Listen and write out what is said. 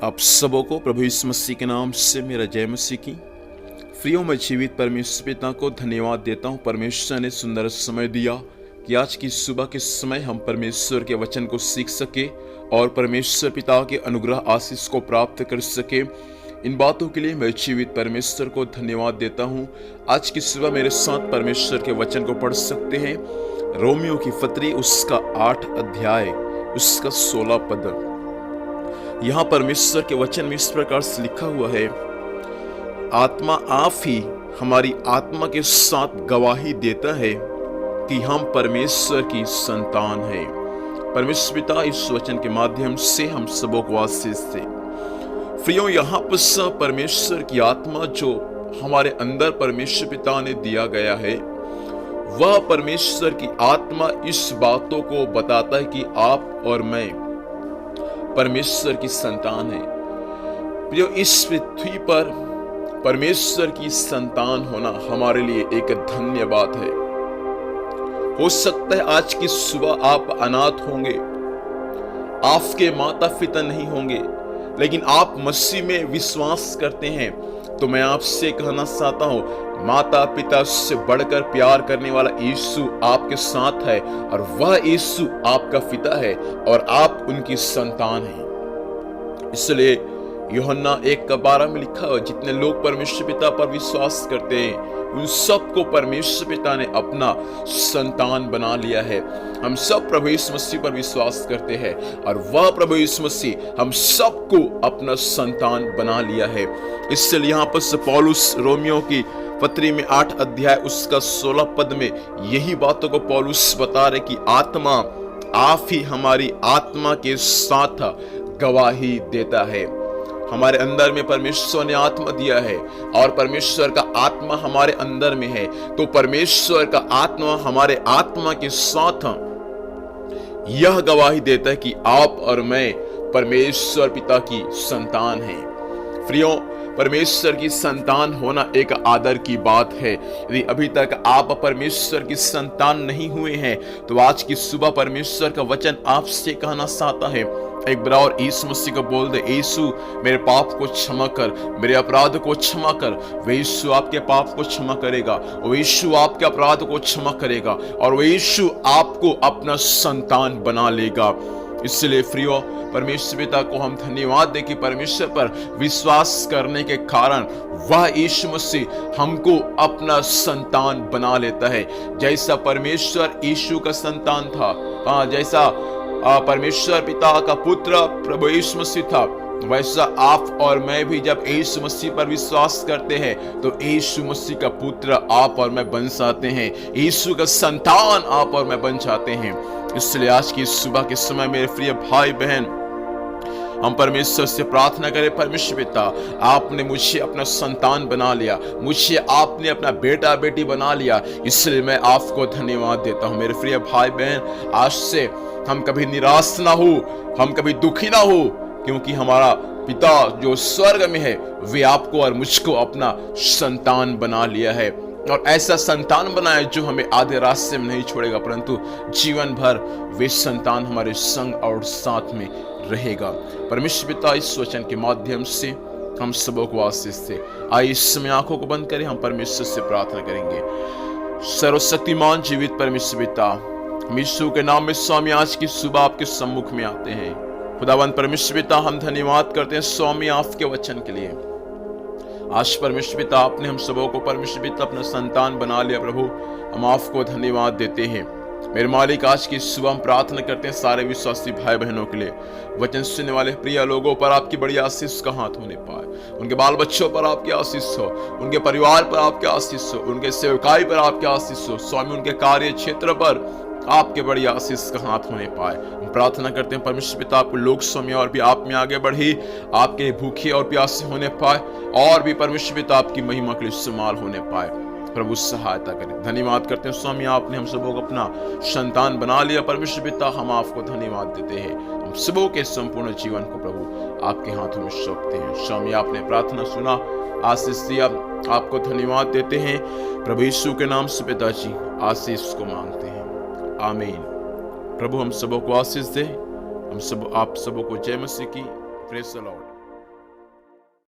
आप सबों को प्रभु यीशु मसीह के नाम से मेरा जय मसीह की। प्रियों, मैं जीवित परमेश्वर पिता को धन्यवाद देता हूँ। परमेश्वर ने सुंदर समय दिया कि आज की सुबह के समय हम परमेश्वर के वचन को सीख सके और परमेश्वर पिता के अनुग्रह आशीष को प्राप्त कर सके। इन बातों के लिए मैं जीवित परमेश्वर को धन्यवाद देता हूँ। आज की सुबह मेरे साथ परमेश्वर के वचन को पढ़ सकते हैं। रोमियो की पत्री उसका 8 अध्याय उसका 16 पद। यहाँ परमेश्वर के वचन में इस प्रकार से लिखा हुआ है, आत्मा आप ही हमारी आत्मा के साथ गवाही देता है कि हम परमेश्वर की संतान हैं। परमेश्वर पिता इस वचन के माध्यम से हम सबों को आशीष दे। प्रियों, यहाँ पर परमेश्वर की आत्मा जो हमारे अंदर परमेश्वर पिता ने दिया गया है, वह परमेश्वर की आत्मा इस बातों को बताता है कि आप और मैं परमेश्वर की संतान है। प्रियो, इस पृथ्वी पर परमेश्वर की संतान होना हमारे लिए एक धन्य बात है। हो सकता है आज की सुबह आप अनाथ होंगे, आपके माता पिता नहीं होंगे, लेकिन आप मसीह में विश्वास करते हैं। तो मैं आपसे कहना चाहता हूं, माता पिता से बढ़कर प्यार करने वाला यीशु आपके साथ है और वह यीशु आपका पिता है और आप उनकी संतान हैं। इसलिए यूहन्ना 1:12 में लिखा है, जितने लोग परमेश्वर पिता पर विश्वास करते हैं उन सबको परमेश्वर पिता ने अपना संतान बना लिया है। हम सब प्रभु यीशु मसीह पर विश्वास करते हैं और वह प्रभु यीशु मसीह हम सबको अपना संतान बना लिया है। इसलिए यहाँ पर पौलुस रोमियो की पत्री में 8 अध्याय उसका 16 पद में यही बातों को पौलुस बता रहे कि आत्मा आप ही हमारी आत्मा के साथ गवाही देता है। हमारे अंदर में परमेश्वर ने आत्मा दिया है और परमेश्वर का आत्मा हमारे अंदर में है, तो परमेश्वर का आत्मा हमारे आत्मा के साथ यह गवाही देता है कि आप और मैं परमेश्वर पिता की संतान हैं। प्रियों, परमेश्वर की संतान होना एक आदर की बात है। यदि अभी तक आप परमेश्वर की संतान नहीं हुए हैं तो आज की सुबह परमेश्वर का वचन आपसे कहना चाहता है, एक बार और यीशु मसीह को बोल दे, यीशु मेरे पाप को क्षमा कर, मेरे अपराध को क्षमा कर। वे यीशु आपके पाप को क्षमा करेगा, वो यीशु आपके अपराध को क्षमा करेगा और वो यीशु आपको अपना संतान बना लेगा। इसलिए प्रियो, परमेश्वर पिता को हम धन्यवाद दें कि परमेश्वर पर विश्वास करने के कारण वह यीशु मसीह हमको अपना संतान बना लेता है। जैसा परमेश्वर यीशु का संतान था, जैसा परमेश्वर पिता का पुत्र प्रभु यीशु मसीह था, वैसा आप और मैं भी जब यीशु मसीह पर विश्वास करते हैं तो यीशु मसीह का पुत्र आप और मैं बन जाते हैं, यीशु का संतान आप और मैं बन जाते हैं। इसलिए आज की सुबह के समय मेरे प्रिय भाई बहन, हम परमेश्वर से प्रार्थना करें, परमेश्वर पिता आपने मुझे अपना संतान बना लिया, मुझे आपने अपना बेटा बेटी बना लिया, इसलिए मैं आपको धन्यवाद देता हूँ। मेरे प्रिय भाई बहन, आज से हम कभी निराश ना हो, हम कभी दुखी ना हो, क्योंकि हमारा पिता जो स्वर्ग में है वे आपको और मुझको अपना संतान बना लिया है और ऐसा संतान बनाए जो हमें आधे रास्ते में नहीं छोड़ेगा, परंतु जीवन भर वे संतान हमारे संग और साथ में रहेगा। परमेश्वर पिता इस वचन के माध्यम से हम सबों को आशीष दे। आइए इस समय आंखों को बंद करें, हम परमेश्वर से प्रार्थना करेंगे। सर्वशक्तिमान जीवित परमेश्वर पिता, यीशु के नाम में स्वामी आज की सुबह आपके सम्मुख में आते हैं। खुदावंद परमेश्वर पिता, हम धन्यवाद करते हैं स्वामी आपके वचन के लिए। आज परमेश्वर पिता आपने हम सबों को परमेश्वर पिता अपना संतान बना लिया। प्रभु, हम आपको धन्यवाद देते हैं। मेरे मालिक, आज की सुबह हम प्रार्थना करते हैं सारे विश्वासी भाई बहनों के लिए, वचन सुनने वाले प्रिय लोगों पर आपकी बड़ी आशीष का हाथ होने पाए, उनके बाल बच्चों पर आपकी आशीष हो, उनके परिवार पर आपकी आशीष हो, उनके सेवकाई पर आपकी आशीष हो। स्वामी, उनके कार्य क्षेत्र पर आपके बड़ी आशीष का हाथ होने पाए। हम प्रार्थना करते हैं परमेश्वर पिता, आप लोग स्वामी और भी आप में आगे बढ़ी, आपके भूखे और प्यासे होने पाए और भी परमेश्वर पिता आपकी महिमा के लिए इस्तेमाल होने पाए। प्रभु सहायता करें। धन्यवाद करते हैं स्वामी, आपने हम सबों को अपना संतान बना लिया। परमेश्वर पिता, हम आपको धन्यवाद देते हैं। हम सबों के संपूर्ण जीवन को प्रभु आपके हाथों में सौंपते हैं। स्वामी, आपने प्रार्थना सुना, आशीष दिया, आपको धन्यवाद देते हैं। प्रभु यीशु के नाम से पिताजी आशीष को मांगते हैं, आमीन। प्रभु हम सबों को आशीष दे। हम सब आप सबों को जय मसीह की। Praise the Lord.